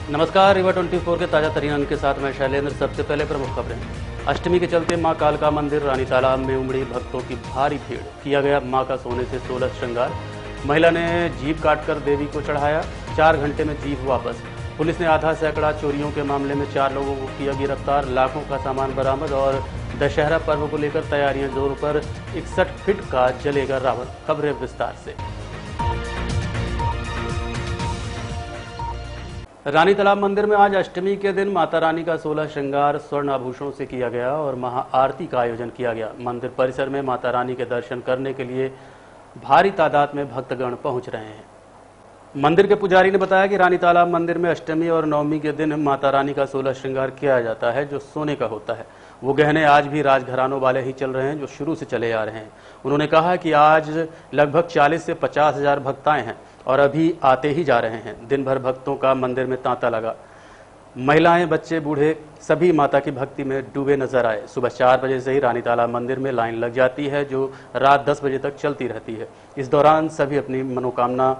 नमस्कार, रिवा 24 के ताजा तरीन अंक के साथ मैं शैलेंद्र। सबसे पहले प्रमुख खबरें। अष्टमी के चलते मां कालका मंदिर रानी तालाब में उमड़ी भक्तों की भारी भीड़। किया गया मां का सोने से 16 श्रृंगार। महिला ने जीभ काटकर देवी को चढ़ाया। 4 घंटे में जीभ वापस। पुलिस ने आधा सैकड़ा चोरियों के मामले में 4 लोगों को किया गिरफ्तार। लाखों का सामान बरामद। और दशहरा पर्व को लेकर तैयारियां जोरों पर। 61 फीट का जलेगा रावण। खबरें विस्तार से। रानी तालाब मंदिर में आज अष्टमी के दिन माता रानी का 16 श्रृंगार स्वर्ण आभूषणों से किया गया और महाआरती का आयोजन किया गया। मंदिर परिसर में माता रानी के दर्शन करने के लिए भारी तादाद में भक्तगण पहुंच रहे हैं। मंदिर के पुजारी ने बताया कि रानी तालाब मंदिर में अष्टमी और नवमी के दिन माता रानी का 16 श्रृंगार किया जाता है, जो सोने का होता है। वो गहने आज भी राजघरानों वाले ही चल रहे हैं, जो शुरू से चले आ रहे हैं। उन्होंने कहा कि आज लगभग 40 से 50 हजार भक्त आए हैं और अभी आते ही जा रहे हैं। दिन भर भक्तों का मंदिर में तांता लगा। महिलाएं, बच्चे, बूढ़े सभी माता की भक्ति में डूबे नजर आए। सुबह 4 बजे से ही रानी तालाब मंदिर में लाइन लग जाती है, जो रात 10 बजे तक चलती रहती है। इस दौरान सभी अपनी मनोकामना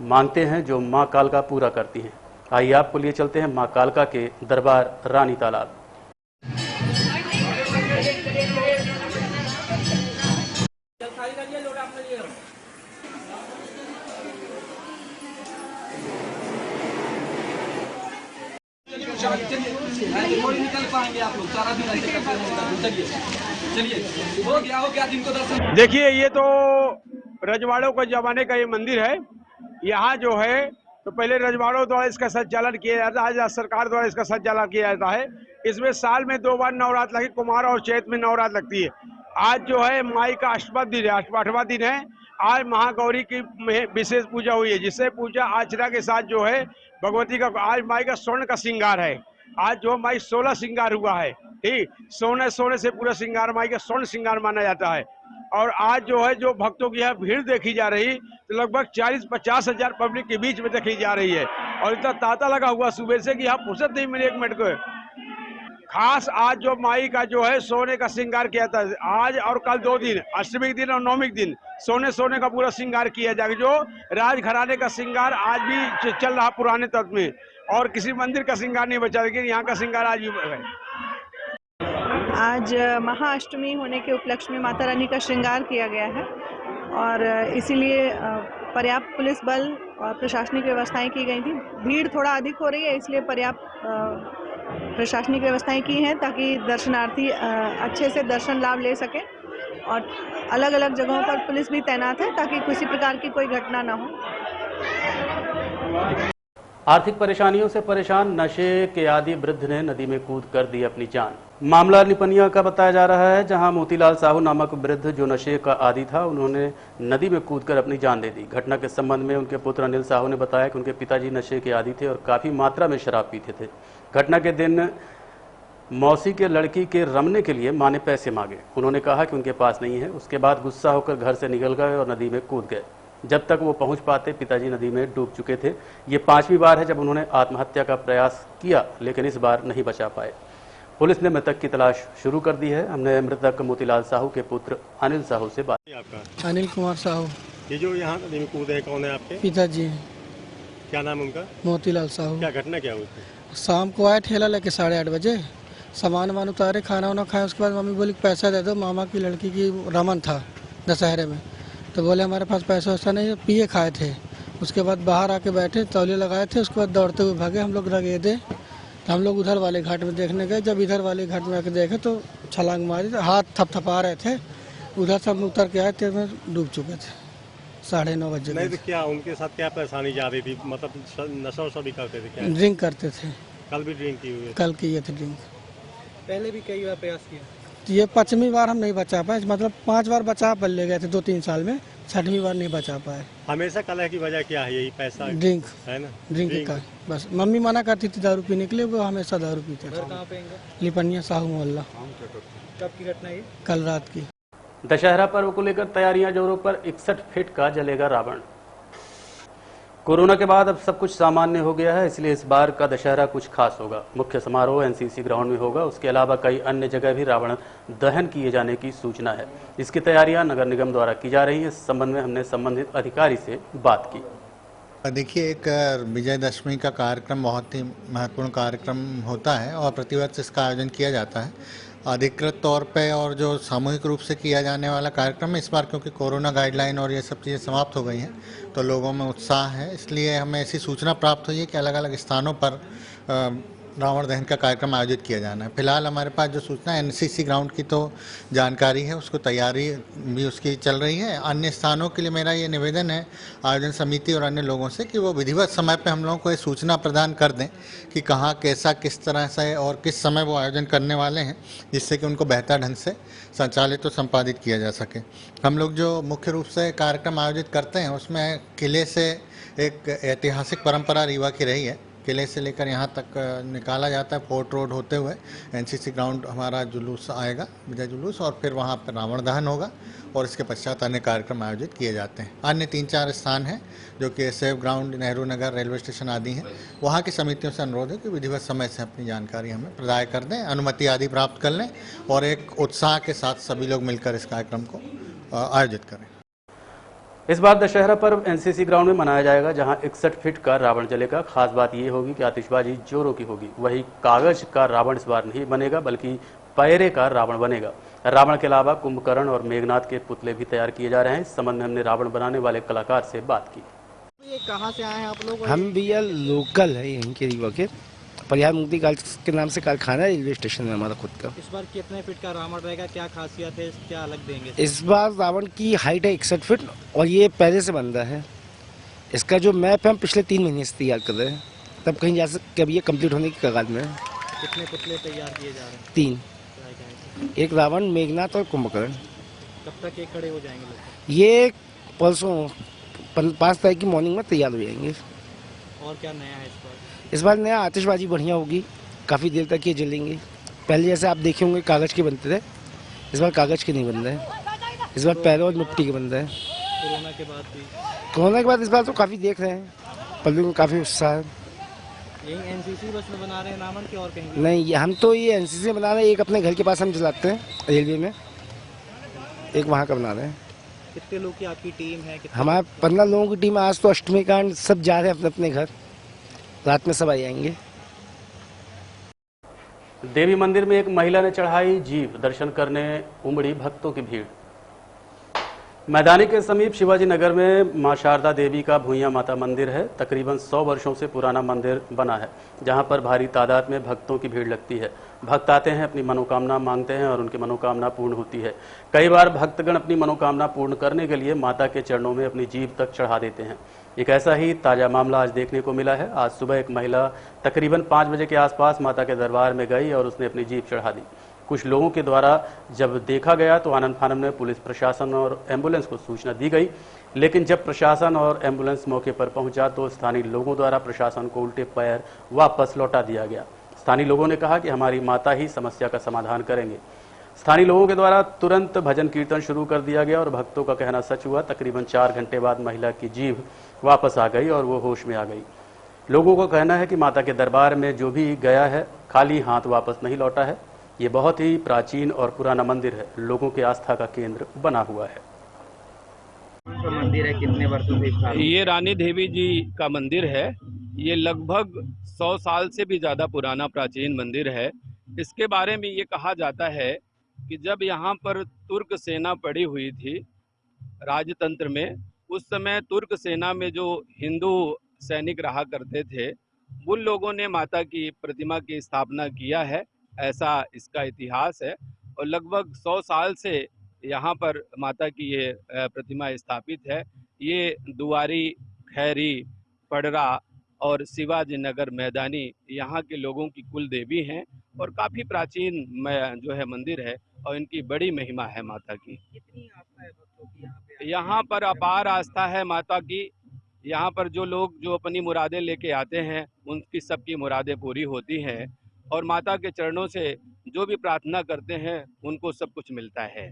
मांगते हैं, जो मां कालका पूरा करती हैं। आइए आपको लिए चलते हैं मां कालका के दरबार रानी तालाब। निकल पाएंगे आप लोग, सारा दिन ऐसे चलिए चलिए, हो गया जिनको दर्शन। देखिए, ये तो रजवाड़ों के जमाने का ये मंदिर है। यहाँ जो है तो पहले रजवाड़ों द्वारा इसका संचालन किया जाता है, आज सरकार द्वारा इसका संचालन किया जाता है। इसमें साल में 2 बार नवरात्र लगती, कुमार और चैत में नवरात्र लगती है। आज जो है माई का 8वां दिन है, 8वां दिन है। आज महागौरी की विशेष पूजा हुई है, जिससे पूजा अर्चना के साथ जो है भगवती का आज माई का स्वर्ण का श्रृंगार है। आज जो माई 16 श्रृंगार हुआ है, ठीक, सोने से पूरा श्रृंगार माई का स्वर्ण श्रृंगार माना जाता है। और आज जो है जो भक्तों की यहाँ भीड़ देखी जा रही, तो लगभग 40-50 हजार पब्लिक के बीच में देखी जा रही है। और इतना तांता लगा हुआ सुबह से कि यहाँ फुर्सत नहीं मिली 1 मिनट को। खास आज जो माई का जो है सोने का श्रृंगार किया था, आज और कल 2 दिन, अष्टमी के दिन और नवमी के दिन सोने का पूरा श्रृंगार किया जाएगा। जो राजघराने का श्रृंगार आज भी चल रहा पुराने तत्व में, और किसी मंदिर का श्रृंगार नहीं बचा, लेकिन यहाँ का श्रृंगार आज भी है। आज महाअष्टमी होने के उपलक्ष्य में माता रानी का श्रृंगार किया गया है और इसीलिए पर्याप्त पुलिस बल और प्रशासनिक व्यवस्थाएं की गई थी। भीड़ थोड़ा अधिक हो रही है, इसलिए पर्याप्त प्रशासनिक व्यवस्थाएं की हैं ताकि दर्शनार्थी अच्छे से दर्शन लाभ ले सकें। और अलग अलग जगहों पर पुलिस भी तैनात है ताकि किसी प्रकार की कोई घटना ना हो। आर्थिक परेशानियों से परेशान नशे के आदी वृद्ध ने नदी में कूद कर दी अपनी जान। मामला निपनिया का बताया जा रहा है, जहां मोतीलाल साहू नामक वृद्ध जो नशे का आदी था, उन्होंने नदी में कूदकर अपनी जान दे दी। घटना के संबंध में उनके पुत्र अनिल साहू ने बताया कि उनके पिताजी नशे के आदी थे और काफी मात्रा में शराब पीते थे। घटना के दिन मौसी के लड़की के रमने के लिए मां ने पैसे मांगे। उन्होंने कहा कि उनके पास नहीं है। उसके बाद गुस्सा होकर घर से निकल गए और नदी में कूद गए। जब तक वो पहुंच पाते, पिताजी नदी में डूब चुके थे। ये 5वीं बार है जब उन्होंने आत्महत्या का प्रयास किया, लेकिन इस बार नहीं बचा पाए। पुलिस ने मृतक की तलाश शुरू कर दी है। हमने मृतक मोतीलाल साहू के पुत्र अनिल साहू से बात की। आपका? अनिल कुमार साहू। ये जो यहाँ नदी में कूदे हैं, कौन है आपके? पिताजी। क्या नाम है उनका? मोतीलाल साहू। क्या घटना क्या हुई? शाम को आए ठेला लेके 8:30 बजे, सामान उतारे, खाना वाना खाए। उसके बाद मम्मी बोली पैसा दे दो, मामा की लड़की की रमन था दशहरे में। तो बोले हमारे पास पैसा वैसा नहीं है, पिए खाए थे। उसके बाद बाहर आके बैठे, तौले लगाए थे। उसके बाद दौड़ते हुए भागे, हम लोग लगे थे। तो हम लोग उधर वाले घाट में देखने गए। जब इधर वाले घाट में आके देखे तो छलांग मारी, तो हाथ थपथपा रहे थे। उधर से हम उतर के आए थे, में डूब चुके थे 9:30 बजे। नहीं तो क्या उनके साथ क्या परेशानी जा रही थी? मतलब नशा वशा भी करते थे क्या? ड्रिंक करते थे। कल भी ड्रिंक की हुई? कल किए थे ड्रिंक। पहले भी कई बार प्रयास किया। ये 5वीं बार हम नहीं बचा पाए। मतलब 5 बार बचा पर ले गए थे 2-3 साल में, 6वीं बार नहीं बचा पाए। हमेशा कलह की वजह क्या है? यही पैसा, ड्रिंक है ना? ड्रिंक का बस। मम्मी मना करती थी दारू पीने के लिए, वो हमेशा दारू पीते थे। कहाँ पे? लिपनिया साहू मोहल्ला। कब की घटना है? कल रात की। दशहरा पर्व को लेकर तैयारियां जोरों पर। 61 फीट का जलेगा रावण। कोरोना के बाद अब सब कुछ सामान्य हो गया है, इसलिए इस बार का दशहरा कुछ खास होगा। मुख्य समारोह एनसीसी ग्राउंड में होगा। उसके अलावा कई अन्य जगह भी रावण दहन किए जाने की सूचना है। इसकी तैयारियां नगर निगम द्वारा की जा रही है। इस संबंध में हमने संबंधित अधिकारी से बात की। देखिए, एक विजयदशमी का कार्यक्रम बहुत ही महत्वपूर्ण कार्यक्रम होता है और प्रतिवर्ष इसका आयोजन किया जाता है अधिकृत तौर पे। और जो सामूहिक रूप से किया जाने वाला कार्यक्रम है इस बार, क्योंकि कोरोना गाइडलाइन और ये सब चीज़ें समाप्त हो गई हैं, तो लोगों में उत्साह है। इसलिए हमें ऐसी सूचना प्राप्त हुई है कि अलग अलग स्थानों पर रावण दहन का कार्यक्रम आयोजित किया जाना है। फिलहाल हमारे पास जो सूचना है एनसीसी ग्राउंड की तो जानकारी है, उसको तैयारी भी उसकी चल रही है। अन्य स्थानों के लिए मेरा ये निवेदन है आयोजन समिति और अन्य लोगों से कि वो विधिवत समय पे हम लोगों को ये सूचना प्रदान कर दें कि कहाँ कैसा किस तरह से और किस समय वो आयोजन करने वाले हैं, जिससे कि उनको बेहतर ढंग से संचालित और संपादित किया जा सके। हम लोग जो मुख्य रूप से कार्यक्रम आयोजित करते हैं उसमें किले से एक ऐतिहासिक परंपरा रीवा की रही है। किले से लेकर यहाँ तक निकाला जाता है, फोर्ट रोड होते हुए एनसीसी ग्राउंड हमारा जुलूस आएगा, विजय जुलूस, और फिर वहाँ पर रावण दहन होगा और इसके पश्चात अन्य कार्यक्रम आयोजित किए जाते हैं। अन्य 3-4 स्थान हैं जो कि SF ground, Nehru Nagar, railway station आदि हैं। वहाँ की समितियों से अनुरोध है कि विधिवत समय से अपनी जानकारी हमें प्रदान कर दें, अनुमति आदि प्राप्त कर लें और एक उत्साह के साथ सभी लोग मिलकर इस कार्यक्रम को आयोजित करें। इस बार दशहरा पर्व एनसीसी ग्राउंड में मनाया जाएगा, जहां 61 फीट का रावण जलेगा। खास बात यह होगी कि आतिशबाजी जोरों की होगी। वही कागज का रावण इस बार नहीं बनेगा, बल्कि पैरे का रावण बनेगा। रावण के अलावा कुंभकर्ण और मेघनाथ के पुतले भी तैयार किए जा रहे हैं। इस संबंध में हमने रावण बनाने वाले कलाकार से बात की। ये कहाँ से आए हैं आप लोग? हम भी यार लोकल है, यहीं के रीवा के। परिहार मुक्ति के नाम से कारखाना है रेलवे स्टेशन में हमारा खुद का। इस बार कितने फीट का रावण रहेगा, क्या खासियत है, क्या अलग देंगे? इस बार रावण की हाइट है 61 फीट और ये पहले से बन रहा है। इसका जो मैप है हम पिछले 3 महीने से तैयार कर रहे हैं, तब कहीं जा सकते, अब ये कंप्लीट होने की कगार में है। कितने पुतले तैयार किए जा रहे हैं? 3, एक रावण, मेघनाथ और कुंभकर्ण। कब तक ये खड़े हो जाएंगे लोग? ये परसों 5 तारीख की मॉर्निंग में तैयार हो जाएंगे। और क्या नया है इस बार? इस बार नया आतिशबाजी बढ़िया होगी, काफ़ी देर तक ये जलेंगे। पहले जैसे आप देखे होंगे कागज़ के बनते थे, इस बार कागज़ के नहीं बन रहे हैं। इस बार पैरों और मिट्टी के बन रहे हैं। कोरोना के बाद भी? कोरोना के बाद इस बार तो काफ़ी देख रहे हैं, पब्लिक में काफ़ी उत्साह है। यही एनसीसी बस में बना रहे हैं रावण के, और कहीं? नहीं, हम तो ये एनसीसी में बना रहे हैं। एक अपने घर के पास हम जलाते हैं रेलवे में, एक वहाँ का बना रहे हैं। कितने लोग की आपकी टीम है? हमारे 15 लोगों की टीम। आज तो अष्टमी कांड, सब जा रहे हैं अपने अपने घर, रात में सब आ जाएंगे। देवी मंदिर में एक महिला ने चढ़ाई जीभ, दर्शन करने उमड़ी भक्तों की भीड़। मैदानी के समीप शिवाजी नगर में मां शारदा देवी का भूइया माता मंदिर है। तकरीबन 100 वर्षों से पुराना मंदिर बना है, जहां पर भारी तादाद में भक्तों की भीड़ लगती है। भक्त आते हैं, अपनी मनोकामना मांगते हैं और उनकी मनोकामना पूर्ण होती है। कई बार भक्तगण अपनी मनोकामना पूर्ण करने के लिए माता के चरणों में अपनी जीभ तक चढ़ा देते हैं। एक ऐसा ही ताजा मामला आज देखने को मिला है। आज सुबह एक महिला तकरीबन 5 बजे के आसपास माता के दरबार में गई और उसने अपनी जीभ चढ़ा दी। कुछ लोगों के द्वारा जब देखा गया तो आनन फानन में पुलिस प्रशासन और एम्बुलेंस को सूचना दी गई, लेकिन जब प्रशासन और एम्बुलेंस मौके पर पहुंचा तो स्थानीय लोगों द्वारा प्रशासन को उल्टे पैर वापस लौटा दिया गया। स्थानीय लोगों ने कहा कि हमारी माता ही समस्या का समाधान करेंगे। स्थानीय लोगों के द्वारा तुरंत भजन कीर्तन शुरू कर दिया गया और भक्तों का कहना सच हुआ। तकरीबन 4 घंटे बाद महिला की जीभ वापस आ गई और वो होश में आ गई। लोगों का कहना है कि माता के दरबार में जो भी गया है खाली हाथ वापस नहीं लौटा है। ये बहुत ही प्राचीन और पुराना मंदिर है, लोगों के आस्था का केंद्र बना हुआ है। तो मंदिर है, कितने वर्षों से? ये रानी देवी जी का मंदिर है। ये लगभग 100 साल से भी ज़्यादा पुराना प्राचीन मंदिर है। इसके बारे में ये कहा जाता है कि जब यहाँ पर तुर्क सेना पड़ी हुई थी राजतंत्र में, उस समय तुर्क सेना में जो हिंदू सैनिक रहा करते थे, उन लोगों ने माता की प्रतिमा की स्थापना किया है, ऐसा इसका इतिहास है। और लगभग 100 साल से यहाँ पर माता की ये प्रतिमा स्थापित है। ये दुआरी, खैरी, पडरा और शिवाजी नगर मैदानी यहाँ के लोगों की कुल देवी हैं और काफ़ी प्राचीन जो है मंदिर है और इनकी बड़ी महिमा है माता की। कितनी आस्था है भक्तों की यहाँ पर? अपार आस्था है माता की। यहाँ पर जो लोग जो अपनी मुरादें लेके आते हैं उनकी सबकी मुरादें पूरी होती हैं और माता के चरणों से जो भी प्रार्थना करते हैं उनको सब कुछ मिलता है,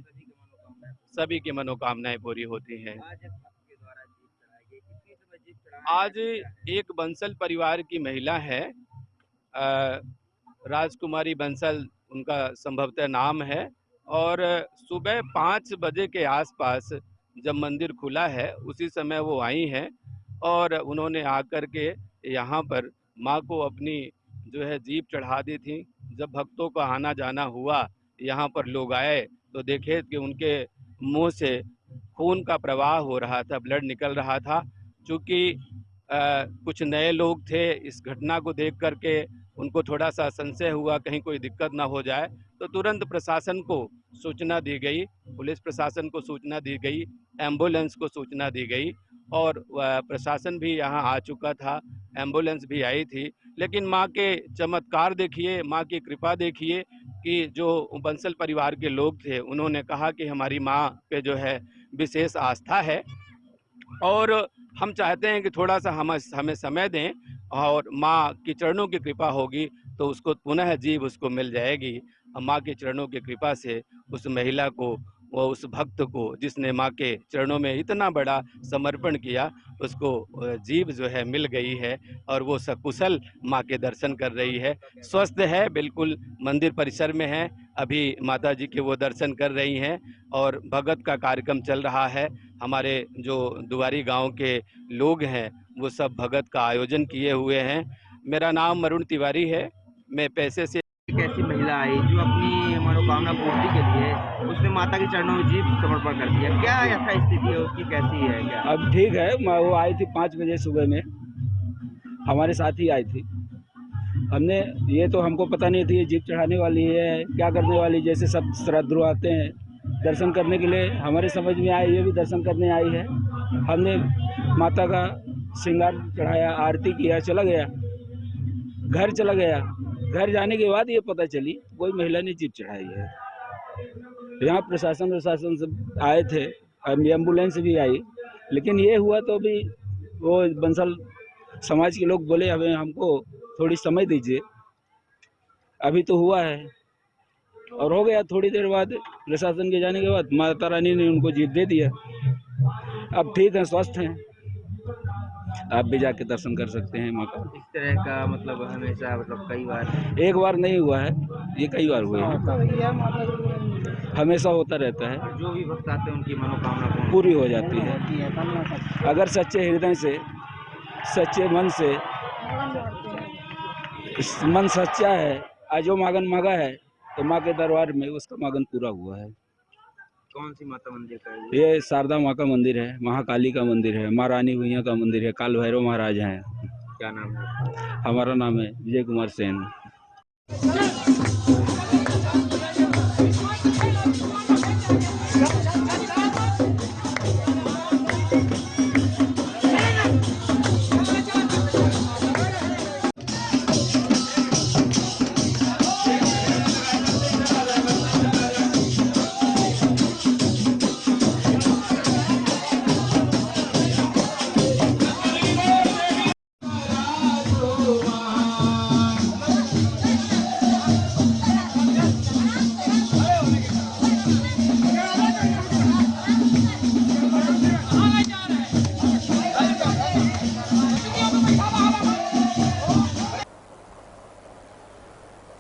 सभी की मनोकामनाएं पूरी होती हैं। आज एक बंसल परिवार की महिला है, राजकुमारी बंसल उनका संभवतः नाम है, और सुबह 5 बजे के आसपास जब मंदिर खुला है उसी समय वो आई हैं और उन्होंने आकर के यहाँ पर माँ को अपनी जो है जीप चढ़ा दी थी। जब भक्तों का आना जाना हुआ, यहाँ पर लोग आए तो देखे कि उनके मुंह से खून का प्रवाह हो रहा था, ब्लड निकल रहा था। चूँकि कुछ नए लोग थे, इस घटना को देख करके उनको थोड़ा सा संशय हुआ कहीं कोई दिक्कत ना हो जाए, तो तुरंत प्रशासन को सूचना दी गई, पुलिस प्रशासन को सूचना दी गई, एम्बुलेंस को सूचना दी गई और प्रशासन भी यहाँ आ चुका था, एम्बुलेंस भी आई थी। लेकिन माँ के चमत्कार देखिए, माँ की कृपा देखिए कि जो बंसल परिवार के लोग थे उन्होंने कहा कि हमारी माँ पे जो है विशेष आस्था है और हम चाहते हैं कि थोड़ा सा हमें समय दें और माँ की चरणों की कृपा होगी तो उसको पुनः जीव उसको मिल जाएगी। माँ के चरणों की कृपा से उस महिला को, वो उस भक्त को जिसने माँ के चरणों में इतना बड़ा समर्पण किया, उसको जीव जो है मिल गई है और वो सकुशल माँ के दर्शन कर रही है, स्वस्थ है, बिल्कुल मंदिर परिसर में है। अभी माता जी के वो दर्शन कर रही हैं और भगत का कार्यक्रम चल रहा है। हमारे जो दुआरी गांव के लोग हैं वो सब भगत का आयोजन किए हुए हैं। मेरा नाम वरुण तिवारी है। मैं पैसे से एक ऐसी महिला आई जो अपनी मनोकामना पूर्ति के लिए उसने माता के चरणों में जीव समर्पण कर दिया। क्या ऐसा स्थिति है उसकी, कैसी है क्या? अब ठीक है, वो आई थी 5 बजे सुबह में, हमारे साथ ही आई थी। हमने ये तो हमको पता नहीं थी ये जीप चढ़ाने वाली है, क्या करने वाली, जैसे सब श्रद्धालु आते हैं दर्शन करने के लिए, हमारे समझ में आया ये भी दर्शन करने आई है। हमने माता का श्रृंगार चढ़ाया, आरती किया, चला गया, घर चला गया। घर जाने के बाद ये पता चली कोई महिला ने जीप चढ़ाई है। यहाँ प्रशासन सब आए थे, एम्बुलेंस भी आई, लेकिन ये हुआ तो भी वो बंसल समाज के लोग बोले हमें हमको थोड़ी समय दीजिए, अभी तो हुआ है और हो गया। थोड़ी देर बाद प्रशासन के जाने के बाद माता रानी ने उनको जीप दे दिया। अब ठीक है, स्वस्थ हैं, आप भी जाके दर्शन कर सकते हैं माँ का। इस तरह का मतलब हमेशा, मतलब कई बार, एक बार नहीं हुआ है, ये कई बार हुए हैं, हमेशा होता रहता है। जो भी भक्त आते हैं उनकी मनोकामना पूरी हो जाती है अगर सच्चे हृदय से, सच्चे मन से, मन सच्चा है, जो मांगन मांगा है तो माँ के दरबार में उसका मांगन पूरा हुआ है। कौन सी माता मंदिर का है? ये शारदा माँ का मंदिर है, महाकाली का मंदिर है, माँ रानी भुइया का मंदिर है, काल भैरव महाराज हैं। क्या नाम है? हमारा नाम है विजय कुमार सेन।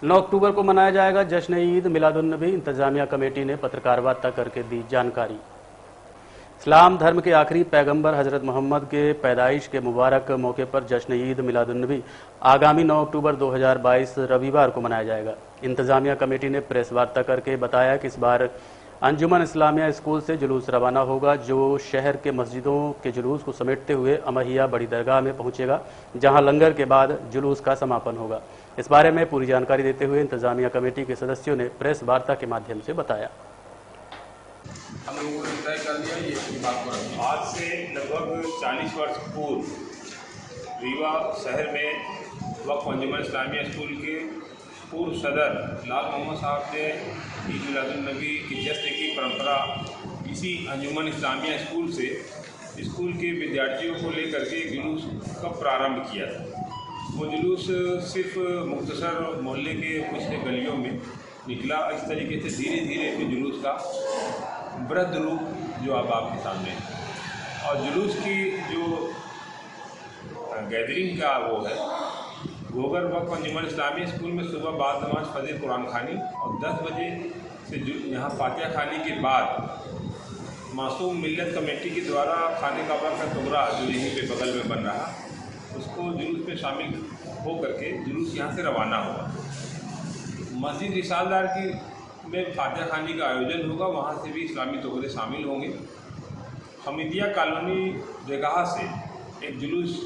नौ अक्टूबर को मनाया जाएगा जश्न ईद मिलादुन्नबी। इंतजामिया कमेटी ने पत्रकार वार्ता करके दी जानकारी। इस्लाम धर्म के आखिरी पैगंबर हजरत मोहम्मद के पैदाइश के मुबारक मौके पर जश्न ईद मिलादुन्नबी आगामी 9 अक्टूबर 2022 रविवार को मनाया जाएगा। इंतजामिया कमेटी ने प्रेस वार्ता करके बताया कि इस बार अंजुमन इस्लामिया स्कूल से जुलूस रवाना होगा, जो शहर के मस्जिदों के जुलूस को समेटते हुए अमहिया बड़ी दरगाह में पहुंचेगा, जहां लंगर के बाद जुलूस का समापन होगा। इस बारे में पूरी जानकारी देते हुए इंतजामिया कमेटी के सदस्यों ने प्रेस वार्ता के माध्यम से बताया। हम लोगों ने तय कर लिया ये बात पर आज से लगभग 40 वर्ष पूर्व रीवा शहर में वक्फ अंजुमन इस्लामिया स्कूल के पूर्व सदर लाल मोहम्मद साहब ने ईद मिलादुन्नबी की जश्न की परंपरा इसी अंजुमन इस्लामिया स्कूल से स्कूल के विद्यार्थियों को लेकर के जुलूस का प्रारंभ किया था। वो जुलूस सिर्फ मुख्तसर मोहल्ले के कुछ गलियों में निकला। इस तरीके से धीरे धीरे फिर जुलूस का वृहद रूप जो अब आपके सामने है और जुलूस की जो गैदरिंग का वो है, गोगर वक्फ अंजुमन इस्लामी स्कूल में सुबह बाद नमाज फजर कुरान खानी और 10 बजे से यहाँ फातिहा खानी के बाद मासूम मिल्लत कमेटी के द्वारा खाने काबा का टुकड़ा जो यहीं पे बगल में बन रहा, उसको जुलूस में शामिल हो करके जुलूस यहाँ से रवाना हुआ। मस्जिद रिसालदार की में फातिहा खानी का आयोजन होगा, वहाँ से भी इस्लामी टुकड़े शामिल होंगे। हमीदिया कॉलोनी जगह से एक जुलूस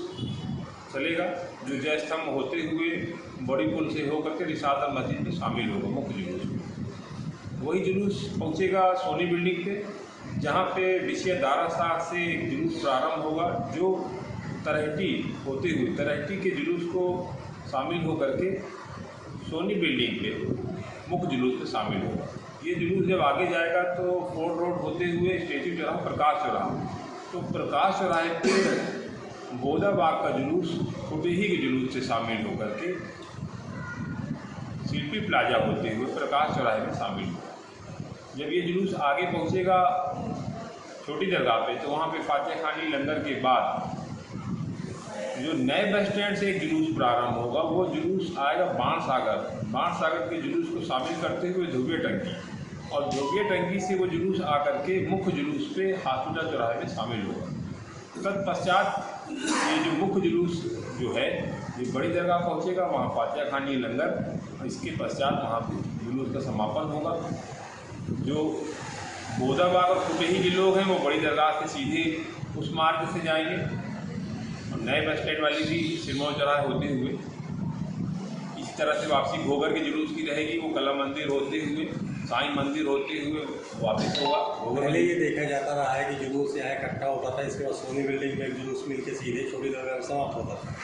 चलेगा जो जय स्तंभ होते हुए बड़ी पुल से होकर के रिसालदार मस्जिद में शामिल होगा मुख्य जुलूस में। वही जुलूस पहुँचेगा सोनी बिल्डिंग पे, जहाँ पे विषय दारा साह से एक जुलूस प्रारंभ होगा जो तरहटी होते हुए तरहटी के जुलूस को शामिल होकर के सोनी बिल्डिंग पे मुख्य जुलूस में शामिल होगा। ये जुलूस जब आगे जाएगा तो फोर्ट रोड होते हुए स्टेच्यू चौराहा, प्रकाश चौराहा, तो प्रकाश चौराहे पे बोधा बाग का जुलूस कुटेही के जुलूस से शामिल होकर के शिल्पी प्लाजा होते हुए प्रकाश चौराहे में शामिल होगा। जब ये जुलूस आगे पहुंचेगा छोटी दरगाह पे, तो वहाँ पे फातिहा खानी लंगर के बाद जो नए बस स्टैंड से एक जुलूस प्रारंभ होगा, वो जुलूस आएगा बाण सागर के जुलूस को शामिल करते हुए धोबिया टंकी, और धोबिया टंकी से वो जुलूस आकर के मुख्य जुलूस पे हाथुटा चौराहे में शामिल होगा। तत्पश्चात ये जो मुख्य जुलूस जो है ये बड़ी दरगाह पहुँचेगा, वहाँ फातिहा खानी लंगर, और इसके पश्चात वहाँ जुलूस का समापन होगा। जो बोधा बाग और कुटेही के लोग हैं वो बड़ी दरगाह से सीधे उस मार्ग से जाएंगे, और नए बस स्टैंड वाली भी सिरमौर चौराहे होते हुए इस तरह से वापसी घोघर के जुलूस की रहेगी। वो कला मंदिर होते हुए साईं मंदिर होते हुए वापस होगा। पहले ये देखा जाता रहा है कि जुलूस यहाँ इकट्ठा होता था, इसके बाद सोनी बिल्डिंग में एक जुलूस मिल के सीधे छोटी दरगाह में समाप्त होता था।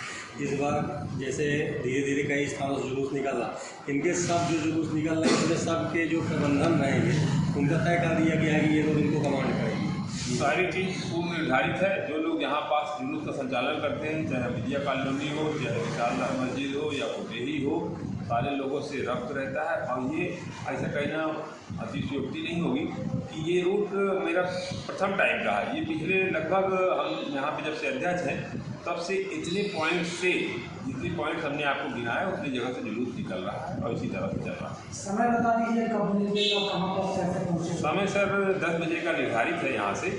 इस बार जैसे धीरे धीरे कई स्थानों से जुलूस निकल रहा, इनके सब जो जुलूस निकल रहे हैं इसमें सबके जो प्रबंधन रहेंगे उनका तय कर दिया गया है कि ये लोग इनको कमांड करेंगे। सारी चीज़ पूर्व निर्धारित है। जो लोग यहाँ पास जुलूस का संचालन करते हैं, चाहे हमीदिया कॉलोनी हो, चाहे रिसालदार मस्जिद हो या कुटेही हो, सारे लोगों से रब्त रहता है। और ये ऐसा कहना अतिशयोक्ति नहीं होगी कि ये रूट मेरा प्रथम टाइम का है। ये पिछले लगभग हम यहाँ पे जब से अध्यक्ष हैं तब से इतने पॉइंट से जितने पॉइंट हमने आपको गिनाया उतनी जगह से जुलूस निकल रहा है और इसी तरह से चल रहा है। समय बता दीजिए कब निकलेगा, कहाँ पर कैसे पहुँचे? समय सर 10 बजे का निर्धारित है। यहाँ से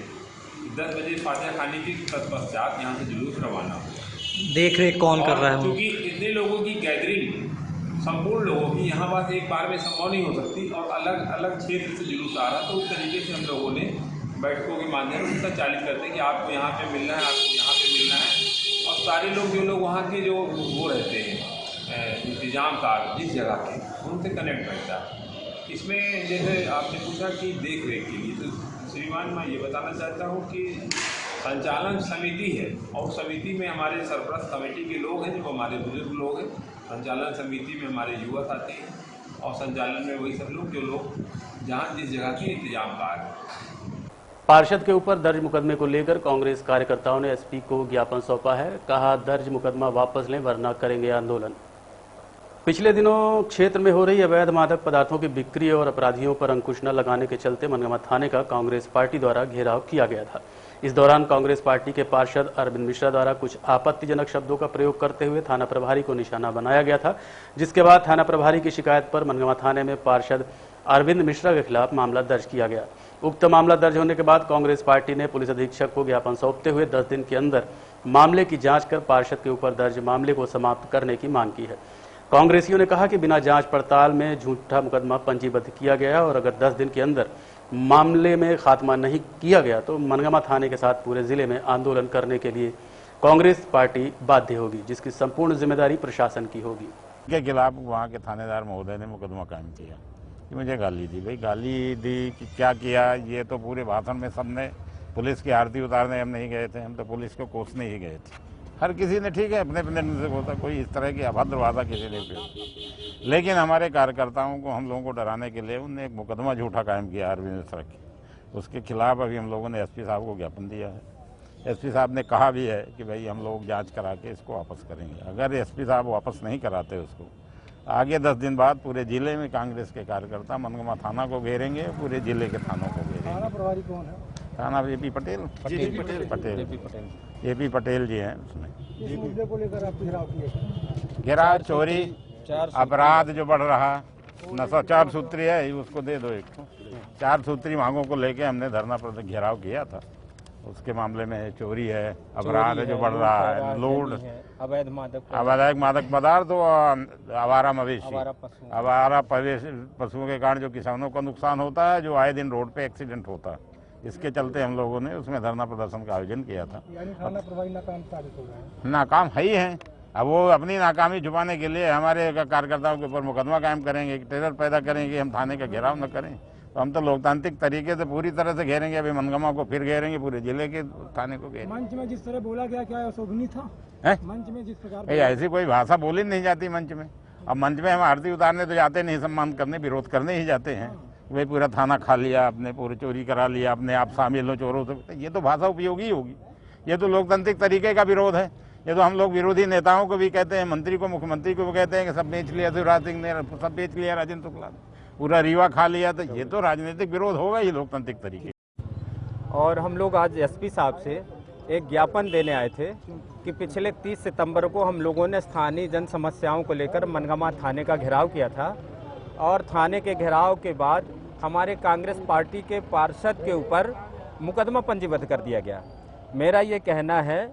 10 बजे फातिहा खानी के तत्पश्चात यहाँ से जुलूस रवाना हो। देख रेख कौन कर रहा है? क्योंकि इतने लोगों की गैदरिंग, संपूर्ण लोगों की यहाँ पास एक बार में संभव नहीं हो सकती, और अलग अलग क्षेत्र से जुलूस आ रहा, तो उस तरीके से हम लोगों ने बैठकों के माध्यम से संचालित करते हैं कि आपको यहाँ पे मिलना है, आपको यहाँ पे मिलना है। और सारे लोग जो लोग वहाँ के जो वो रहते हैं इंतजाम कार जिस जगह के, उनसे कनेक्ट रहता है। इसमें जैसे आपने पूछा कि देख रेख के लिए, तो श्रीमान मैं ये बताना चाहता हूँ कि संचालन समिति है, और समिति में हमारे सरपरस्त कमेटी के लोग हैं जो हमारे बुजुर्ग लोग हैं। संचालन समिति में हमारे युवा साथी हैं, और संचालन में वही सब लोग जो लोग जहाँ जिस जगह के इंतजाम कार है। पार्षद के ऊपर दर्ज मुकदमे को लेकर कांग्रेस कार्यकर्ताओं ने एसपी को ज्ञापन सौंपा है। कहा दर्ज मुकदमा वापस लें वरना करेंगे आंदोलन। पिछले दिनों क्षेत्र में हो रही अवैध मादक पदार्थों की बिक्री और अपराधियों पर अंकुश न लगाने के चलते मनगमा थाने का कांग्रेस पार्टी द्वारा घेराव किया गया था। इस दौरान कांग्रेस पार्टी के पार्षद अरविंद मिश्रा द्वारा कुछ आपत्तिजनक शब्दों का प्रयोग करते हुए थाना प्रभारी को निशाना बनाया गया था, जिसके बाद थाना प्रभारी की शिकायत पर मनगमा थाने में पार्षद अरविंद मिश्रा के खिलाफ मामला दर्ज किया गया। उक्त मामला दर्ज होने के बाद कांग्रेस पार्टी ने पुलिस अधीक्षक को ज्ञापन सौंपते हुए 10 दिन के अंदर मामले की जांच कर पार्षद के ऊपर दर्ज मामले को समाप्त करने की मांग की है। कांग्रेसियों ने कहा कि बिना जांच पड़ताल में झूठा मुकदमा पंजीबद्ध किया गया, और अगर 10 दिन के अंदर मामले में खात्मा नहीं किया गया तो मनगमा थाने के साथ पूरे जिले में आंदोलन करने के लिए कांग्रेस पार्टी बाध्य होगी, जिसकी संपूर्ण जिम्मेदारी प्रशासन की होगी। के खिलाफ वहाँ के थानेदार महोदय ने मुकदमा कायम किया कि मुझे गाली दी। भाई गाली दी कि क्या किया, ये तो पूरे भाषण में सबने पुलिस की आरती उतारने हम नहीं गए थे, हम तो पुलिस को कोसने ही गए थे। हर किसी ने ठीक है अपने अपने से होता, कोई इस तरह की अभद्र वादा किसी ने किया, लेकिन हमारे कार्यकर्ताओं को हम लोगों को डराने के लिए उनने एक मुकदमा झूठा कायम किया अरविंद मिश्रा की। उसके खिलाफ अभी हम लोगों ने एसपी साहब को ज्ञापन दिया है। एसपी साहब ने कहा भी है कि भाई हम लोग जांच करा के इसको वापस करेंगे। अगर एसपी साहब वापस नहीं कराते उसको, आगे 10 दिन बाद पूरे जिले में कांग्रेस के कार्यकर्ता मनगमा थाना को घेरेंगे, पूरे जिले के थानों को घेरेंगे। थाना प्रभारी कौन है? थाना एपी पटेल एपी पटेल जी हैं। उसमें इस मुद्दे को लेकर आप घेराव किए? घेराव, चोरी, अपराध जो बढ़ रहा, नशा 4 सूत्री है, उसको दे दो एक तो। 4 सूत्री मांगों को लेके हमने धरना प्रदर्शन घेराव किया था। उसके मामले में चोरी है, अपराध है जो बढ़ रहा है, लूट, अवैध मादक पदार्थ और आवारा मवेशी, आवारा पशुओं के कारण जो किसानों का नुकसान होता है, जो आए दिन रोड पे एक्सीडेंट होता है, इसके चलते हम लोगों ने उसमें धरना प्रदर्शन का आयोजन किया था। नाकाम है ही है। अब वो अपनी नाकामी छुपाने के लिए हमारे कार्यकर्ताओं के ऊपर मुकदमा कायम करेंगे, टेरर पैदा करेंगे, हम थाने का घेराव न करें। तो हम तो लोकतांत्रिक तरीके से पूरी तरह से घेरेंगे। अभी मनगमा को फिर घेरेंगे, पूरे जिले के थाने को घेरेंगे। मंच में जिस तरह बोला गया, क्या शोभनीय था? मंच में जिस प्रकार ऐसी कोई भाषा बोली नहीं जाती मंच में। अब मंच में हम आरती उतारने तो जाते नहीं, सम्मान करने, विरोध करने ही जाते हैं। वे पूरा थाना खा लिया, अपने पूरी चोरी करा लिया, अपने आप शामिल हो चोरों से, ये तो भाषा उपयोगी होगी। ये तो लोकतांत्रिक तरीके का विरोध है। ये तो हम लोग विरोधी नेताओं को भी कहते हैं, मंत्री को, मुख्यमंत्री को भी कहते हैं कि सब बेच लिया शिवराज सिंह ने, सब बेच लिया राजेंद्र शुक्ला ने, पूरा रीवा खा लिया। तो ये तो राजनीतिक विरोध होगा ही लोकतांत्रिक तरीके। और हम लोग आज एसपी साहब से एक ज्ञापन देने आए थे कि पिछले 30 सितंबर को हम लोगों ने स्थानीय जन समस्याओं को लेकर मनगमा थाने का घेराव किया था। और थाने के घेराव के बाद हमारे कांग्रेस पार्टी के पार्षद के ऊपर मुकदमा पंजीबद्ध कर दिया गया। मेरा ये कहना है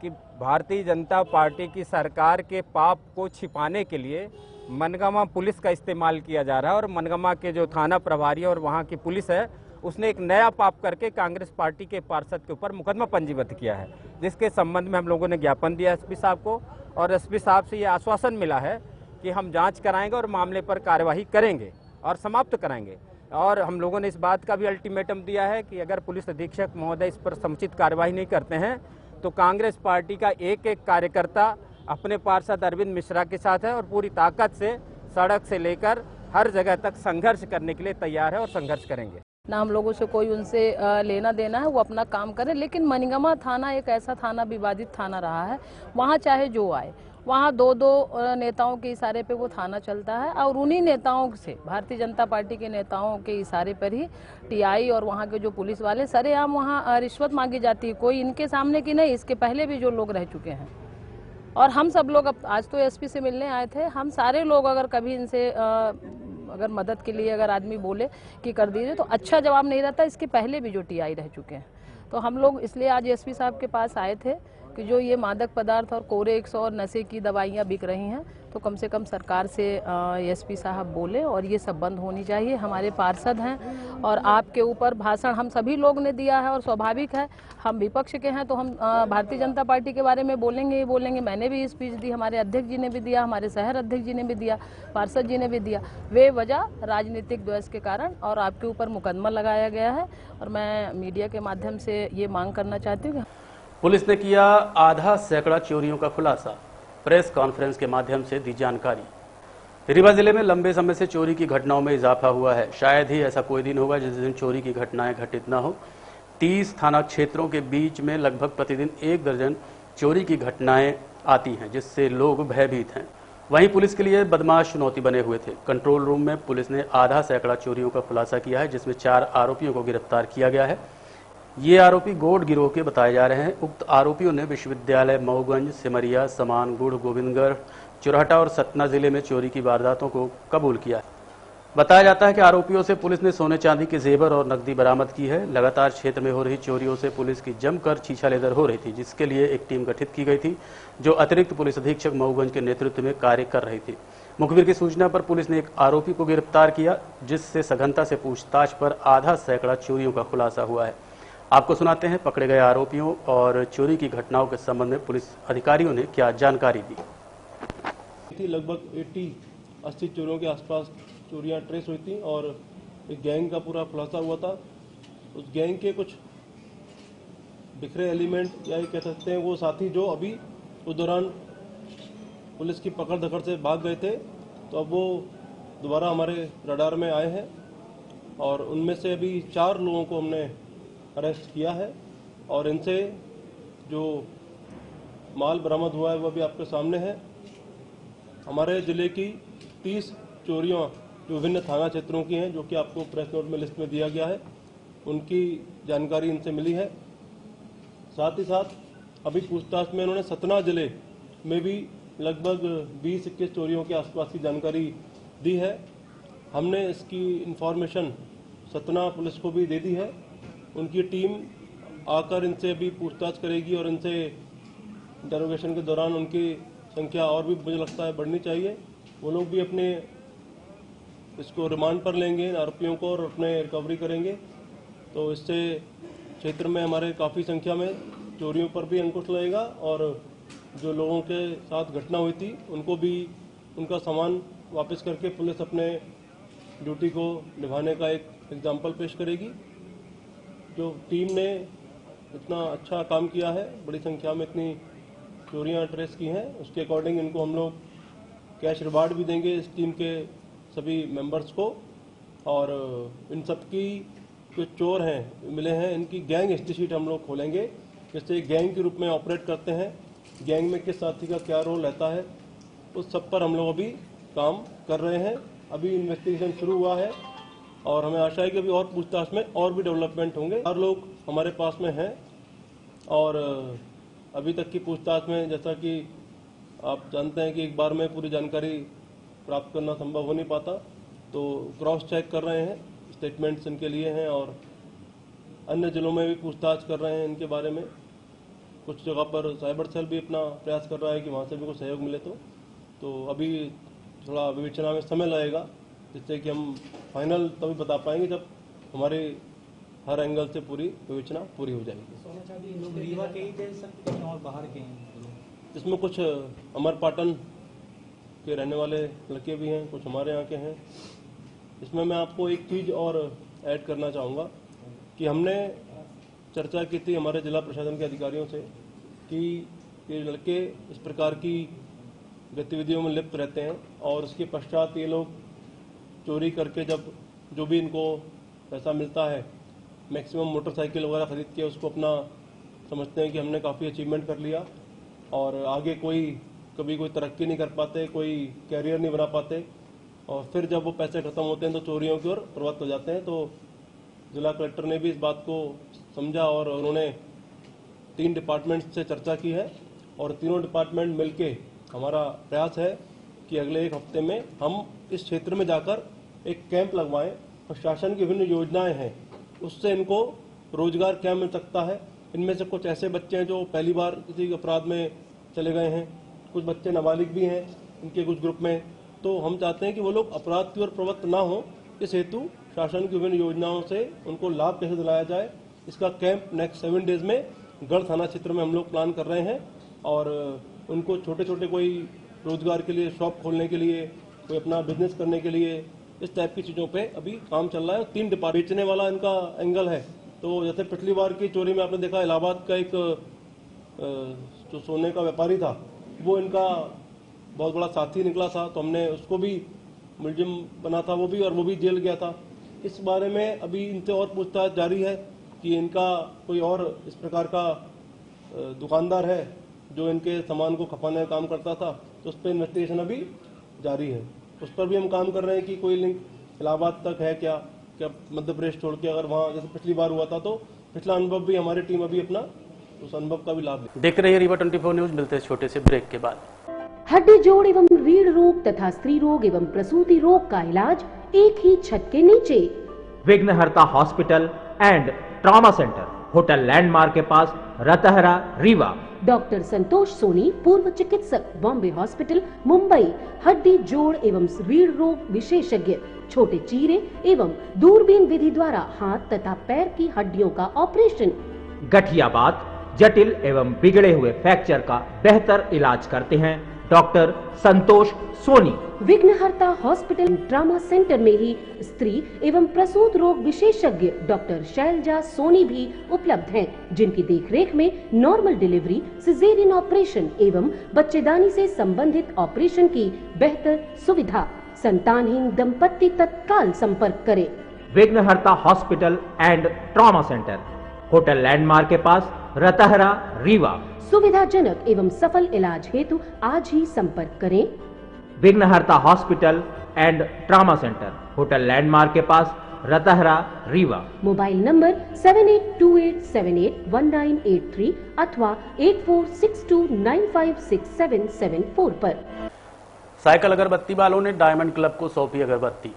कि भारतीय जनता पार्टी की सरकार के पाप को छिपाने के लिए मनगमा पुलिस का इस्तेमाल किया जा रहा है। और मनगमा के जो थाना प्रभारी और वहाँ की पुलिस है, उसने एक नया पाप करके कांग्रेस पार्टी के पार्षद के ऊपर मुकदमा पंजीबद्ध किया है, जिसके संबंध में हम लोगों ने ज्ञापन दिया एसपी साहब को। और एसपी साहब से ये आश्वासन मिला है कि हम जांच कराएंगे और मामले पर कार्यवाही करेंगे और समाप्त कराएंगे। और हम लोगों ने इस बात का भी अल्टीमेटम दिया है कि अगर पुलिस अधीक्षक महोदय इस पर समुचित कार्यवाही नहीं करते हैं तो कांग्रेस पार्टी का एक एक कार्यकर्ता अपने पार्षद अरविंद मिश्रा के साथ है और पूरी ताकत से सड़क से लेकर हर जगह तक संघर्ष करने के लिए तैयार है और संघर्ष करेंगे। ना हम लोगों से कोई उनसे लेना देना है, वो अपना काम करें। लेकिन मनगमा थाना एक ऐसा थाना, विवादित थाना रहा है। वहाँ चाहे जो आए, वहाँ दो नेताओं के इशारे पे वो थाना चलता है। और उन्हीं नेताओं से, भारतीय जनता पार्टी के नेताओं के इशारे पर ही टीआई और वहाँ के जो पुलिस वाले सरेआम वहाँ रिश्वत मांगी जाती है। कोई इनके सामने की नहीं, इसके पहले भी जो लोग रह चुके हैं। और हम सब लोग अब आज तो एसपी से मिलने आए थे, हम सारे लोग अगर कभी इनसे अगर मदद के लिए अगर आदमी बोले कि कर दीजिए तो अच्छा जवाब नहीं रहता। इसके पहले भी जो टीआई रह चुके हैं। तो हम लोग इसलिए आज एसपी साहब के पास आए थे कि जो ये मादक पदार्थ और कोरे 100 और नशे की दवाइयाँ बिक रही हैं, तो कम से कम सरकार से एसपी साहब बोले और ये सब बंद होनी चाहिए। हमारे पार्षद हैं और आपके ऊपर भाषण हम सभी लोग ने दिया है और स्वाभाविक है, हम विपक्ष के हैं तो हम भारतीय जनता पार्टी के बारे में बोलेंगे ही बोलेंगे। मैंने भी स्पीच दी, हमारे अध्यक्ष जी ने भी दिया, हमारे शहर अध्यक्ष जी ने भी दिया, पार्षद जी ने भी दिया। वे वजह राजनीतिक द्वेष के कारण और आपके ऊपर मुकदमा लगाया गया है। और मैं मीडिया के माध्यम से ये मांग करना चाहती हूँ। पुलिस ने किया आधा सैकड़ा चोरियों का खुलासा, प्रेस कॉन्फ्रेंस के माध्यम से दी जानकारी। रीवा जिले में लंबे समय से चोरी की घटनाओं में इजाफा हुआ है। शायद ही ऐसा कोई दिन होगा जिस दिन चोरी की घटनाएं घटित न हो। 30 थाना क्षेत्रों के बीच में लगभग प्रतिदिन 1 दर्जन चोरी की घटनाएं आती हैं, जिससे लोग भयभीत हैं। वहीं पुलिस के लिए बदमाश चुनौती बने हुए थे। कंट्रोल रूम में पुलिस ने आधा सैकड़ा चोरियों का खुलासा किया है, जिसमें 4 आरोपियों को गिरफ्तार किया गया है। ये आरोपी गोड गिरोह के बताए जा रहे हैं। उक्त आरोपियों ने विश्वविद्यालय, मऊगंज, सिमरिया, समानगुड़, गोविंदगढ़, चुरहटा और सतना जिले में चोरी की वारदातों को कबूल किया है। बताया जाता है कि आरोपियों से पुलिस ने सोने चांदी के जेवर और नकदी बरामद की है। लगातार क्षेत्र में हो रही चोरियों से पुलिस की जमकर छीछालेदर हो रही थी, जिसके लिए एक टीम गठित की गई थी, जो अतिरिक्त पुलिस अधीक्षक मऊगंज के नेतृत्व में कार्य कर रही थी। मुखबिर की सूचना पर पुलिस ने एक आरोपी को गिरफ्तार किया, जिससे सघनता से पूछताछ पर आधा सैकड़ा चोरियों का खुलासा हुआ है। आपको सुनाते हैं पकड़े गए आरोपियों और चोरी की घटनाओं के संबंध में पुलिस अधिकारियों ने क्या जानकारी दी। लगभग 80 चोरियों के आसपास चोरियां ट्रेस हुई थी और एक गैंग का पूरा खुलासा हुआ था। उस गैंग के कुछ बिखरे एलिमेंट या कह सकते हैं वो साथी जो अभी उस दौरान पुलिस की पकड़ धकड़ से भाग गए थे, तो अब वो दोबारा हमारे रडार में आए हैं और उनमें से अभी 4 लोगों को हमने अरेस्ट किया है और इनसे जो माल बरामद हुआ है वो भी आपके सामने है। हमारे ज़िले की 30 चोरियां जो विभिन्न थाना क्षेत्रों की हैं, जो कि आपको प्रेस नोट में लिस्ट में दिया गया है, उनकी जानकारी इनसे मिली है। साथ ही साथ अभी पूछताछ में इन्होंने सतना जिले में भी लगभग 20-21 चोरियों के आसपास की जानकारी दी है हमने इसकी इंफॉर्मेशन सतना पुलिस को भी दे दी है। उनकी टीम आकर इनसे भी पूछताछ करेगी और इनसे इंटरोगेशन के दौरान उनकी संख्या और भी मुझे लगता है बढ़नी चाहिए। वो लोग भी अपने इसको रिमांड पर लेंगे आरोपियों को और अपने रिकवरी करेंगे। तो इससे क्षेत्र में हमारे काफ़ी संख्या में चोरियों पर भी अंकुश लगेगा और जो लोगों के साथ घटना हुई थी उनको भी उनका सामान वापस करके पुलिस अपने ड्यूटी को निभाने का एक एग्जाम्पल पेश करेगी। जो टीम ने इतना अच्छा काम किया है, बड़ी संख्या में इतनी चोरियां ट्रेस की हैं, उसके अकॉर्डिंग इनको हम लोग कैश रिवार्ड भी देंगे इस टीम के सभी मेंबर्स को। और इन सब की जो चोर हैं मिले हैं, इनकी गैंग हिस्ट्री शीट हम लोग खोलेंगे, जिससे गैंग के रूप में ऑपरेट करते हैं, गैंग में किस साथी का क्या रोल रहता है, उस सब पर हम लोग अभी काम कर रहे हैं। अभी इन्वेस्टिगेशन शुरू हुआ है और हमें आशा है कि अभी और पूछताछ में और भी डेवलपमेंट होंगे। 4 लोग हमारे पास में हैं और अभी तक की पूछताछ में जैसा कि आप जानते हैं कि एक बार में पूरी जानकारी प्राप्त करना संभव हो नहीं पाता, तो क्रॉस चेक कर रहे हैं, स्टेटमेंट्स इनके लिए हैं और अन्य जिलों में भी पूछताछ कर रहे हैं इनके बारे में। कुछ जगह पर साइबर सेल भी अपना प्रयास कर रहा है कि वहाँ से भी कुछ सहयोग मिले। तो अभी थोड़ा विवेचना में समय लगेगा, जिससे कि हम फाइनल तभी बता पाएंगे जब हमारे हर एंगल से पूरी विवेचना पूरी हो जाएगी। रीवा के ही थे सर और बाहर के हैं? इसमें कुछ अमरपाटन के रहने वाले लड़के भी हैं, कुछ हमारे यहाँ के हैं। इसमें मैं आपको एक चीज़ और ऐड करना चाहूँगा कि हमने चर्चा की थी हमारे जिला प्रशासन के अधिकारियों से कि ये लड़के इस प्रकार की गतिविधियों में लिप्त रहते हैं और उसके पश्चात ये लोग चोरी करके जब जो भी इनको पैसा मिलता है, मैक्सिमम मोटरसाइकिल वगैरह खरीद के उसको अपना समझते हैं कि हमने काफ़ी अचीवमेंट कर लिया और आगे कभी कोई तरक्की नहीं कर पाते, कोई कैरियर नहीं बना पाते और फिर जब वो पैसे खत्म होते हैं तो चोरियों की ओर प्रवृत्त हो जाते हैं। तो जिला कलेक्टर ने भी इस बात को समझा और उन्होंने 3 डिपार्टमेंट से चर्चा की है और तीनों डिपार्टमेंट मिलके हमारा प्रयास है कि अगले 1 हफ्ते में हम इस क्षेत्र में जाकर एक कैंप लगवाएं। प्रशासन की विभिन्न योजनाएं हैं, उससे इनको रोजगार क्या मिल सकता है। इनमें से कुछ ऐसे बच्चे हैं जो पहली बार किसी अपराध में चले गए हैं, कुछ बच्चे नाबालिग भी हैं इनके कुछ ग्रुप में। तो हम चाहते हैं कि वो लोग अपराध की ओर प्रवृत्त ना हो, इस हेतु शासन की विभिन्न योजनाओं से उनको लाभ कैसे दिलाया जाए, इसका कैंप नेक्स्ट 7 डेज में गढ़ थाना क्षेत्र में हम लोग प्लान कर रहे हैं। और उनको छोटे छोटे कोई रोजगार के लिए, शॉप खोलने के लिए, कोई अपना बिजनेस करने के लिए, इस टाइप की चीज़ों पे अभी काम चल रहा है। 3 डिपार्टमेंट बेचने वाला इनका एंगल है। तो जैसे पिछली बार की चोरी में आपने देखा इलाहाबाद का एक जो सोने का व्यापारी था, वो इनका बहुत बड़ा साथी निकला था, तो हमने उसको भी मुलजिम बना था वो भी, और वो भी जेल गया था। इस बारे में अभी इनसे और पूछताछ जारी है कि इनका कोई और इस प्रकार का दुकानदार है जो इनके सामान को खपाने का काम करता था, तो उस पर इन्वेस्टिगेशन अभी जारी है। उस पर भी हम काम कर रहे हैं कि कोई लिंक इलाहाबाद तक है क्या मध्य प्रदेश छोड़ के, अगर वहाँ जैसे पिछली बार हुआ था तो पिछला अनुभव भी हमारी टीम अभी अपना उस अनुभव का भी लाभ ले। देखते रहिए रीवा 24 न्यूज। मिलते हैं छोटे से ब्रेक के बाद। हड्डी जोड़ एवं रीढ़ रोग तथा स्त्री रोग एवं प्रसूति रोग का इलाज एक ही छत के नीचे। विघ्नहर्ता hospital and trauma centre, hotel landmark के पास, रतहरा, रीवा। डॉक्टर संतोष सोनी, पूर्व चिकित्सक, बॉम्बे हॉस्पिटल, मुंबई। हड्डी जोड़ एवं रीढ़ रोग विशेषज्ञ, छोटे चीरे एवं दूरबीन विधि द्वारा हाथ तथा पैर की हड्डियों का ऑपरेशन। गठियाबात, जटिल एवं बिगड़े हुए फ्रैक्चर का बेहतर इलाज करते हैं डॉक्टर संतोष सोनी। विघ्नहर्ता हॉस्पिटल ट्रॉमा सेंटर में ही स्त्री एवं प्रसूत रोग विशेषज्ञ डॉक्टर शैलजा सोनी भी उपलब्ध हैं, जिनकी देखरेख में नॉर्मल डिलीवरी, सिजेरियन ऑपरेशन एवं बच्चेदानी से संबंधित ऑपरेशन की बेहतर सुविधा। संतानहीन दंपत्ति तत्काल संपर्क करें। विघ्नहर्ता hospital and trauma centre, hotel landmark के पास, रतहरा, रीवा। सुविधाजनक एवं सफल इलाज हेतु आज ही संपर्क करें। विघ्नहर्ता hospital and trauma centre, hotel landmark के पास, रतहरा, रीवा। मोबाइल नंबर 7828781983 अथवा 8462956774 पर। साइकिल अगरबत्ती वालों ने डायमंड क्लब को सौंपी अगरबत्ती।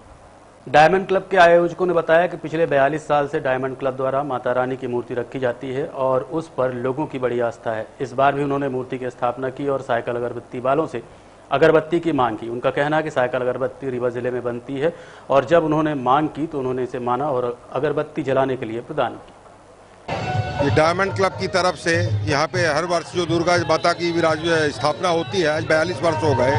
डायमंड क्लब के आयोजकों ने बताया कि पिछले 42 साल से डायमंड क्लब द्वारा माता रानी की मूर्ति रखी जाती है और उस पर लोगों की बड़ी आस्था है। इस बार भी उन्होंने मूर्ति की स्थापना की और साइकिल अगरबत्ती वालों से अगरबत्ती की मांग की। उनका कहना है कि साइकिल अगरबत्ती रीवा जिले में बनती है और जब उन्होंने मांग की तो उन्होंने इसे माना और अगरबत्ती जलाने के लिए प्रदान की। ये डायमंड क्लब की तरफ से यहाँ पे हर वर्ष जो दुर्गा माता की स्थापना होती है, आज 42 वर्ष हो गए।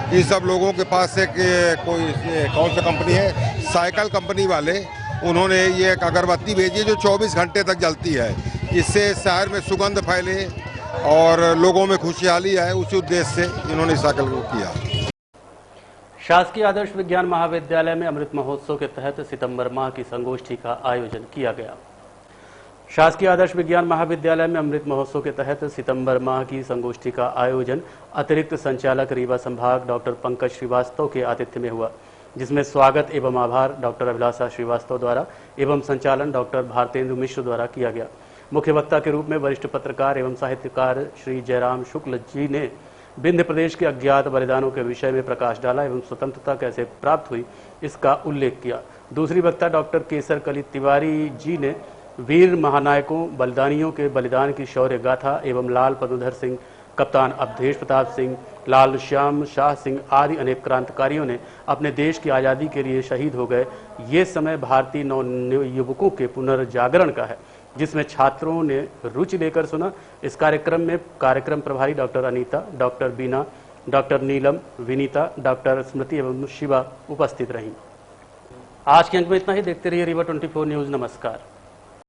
इन सब लोगों के पास से कोई कौन सा कंपनी है, साइकिल कंपनी वाले, उन्होंने ये एक अगरबत्ती भेजी है जो 24 घंटे तक जलती है। इससे शहर में सुगंध फैले और लोगों में खुशहाली आए, उसी उद्देश्य से इन्होंने साइकिल को किया। शासकीय आदर्श विज्ञान महाविद्यालय में अमृत महोत्सव के तहत सितंबर माह की संगोष्ठी का आयोजन किया गया। शासकीय आदर्श विज्ञान महाविद्यालय में अमृत महोत्सव के तहत सितंबर माह की संगोष्ठी का आयोजन अतिरिक्त संचालक रीवा संभाग डॉक्टर पंकज श्रीवास्तव के आतिथ्य में हुआ, जिसमें स्वागत एवं आभार डॉक्टर अभिलाषा श्रीवास्तव द्वारा एवं संचालन डॉक्टर भारतेंदु मिश्र द्वारा किया गया। मुख्य वक्ता के रूप में वरिष्ठ पत्रकार एवं साहित्यकार श्री जयराम शुक्ल जी ने विंध्य प्रदेश के अज्ञात बलिदानों के विषय में प्रकाश डाला एवं स्वतंत्रता कैसे प्राप्त हुई इसका उल्लेख किया। दूसरी वक्ता डॉक्टर केसर कली तिवारी जी ने वीर महानायकों बलिदानियों के बलिदान की शौर्य गाथा एवं लाल पदुधर सिंह, कप्तान अवधेश प्रताप सिंह, लाल श्याम शाह सिंह आदि अनेक क्रांतिकारियों ने अपने देश की आज़ादी के लिए शहीद हो गए। ये समय भारतीय नवयुवकों के पुनर्जागरण का है, जिसमें छात्रों ने रुचि लेकर सुना। इस कार्यक्रम में कार्यक्रम प्रभारी डॉक्टर अनीता, डॉक्टर बीना, डॉक्टर नीलम, विनीता, डॉक्टर स्मृति एवं शिवा उपस्थित रहीं। आज के अंक में इतना ही। देखते रहिए रीवा 24 न्यूज़। नमस्कार।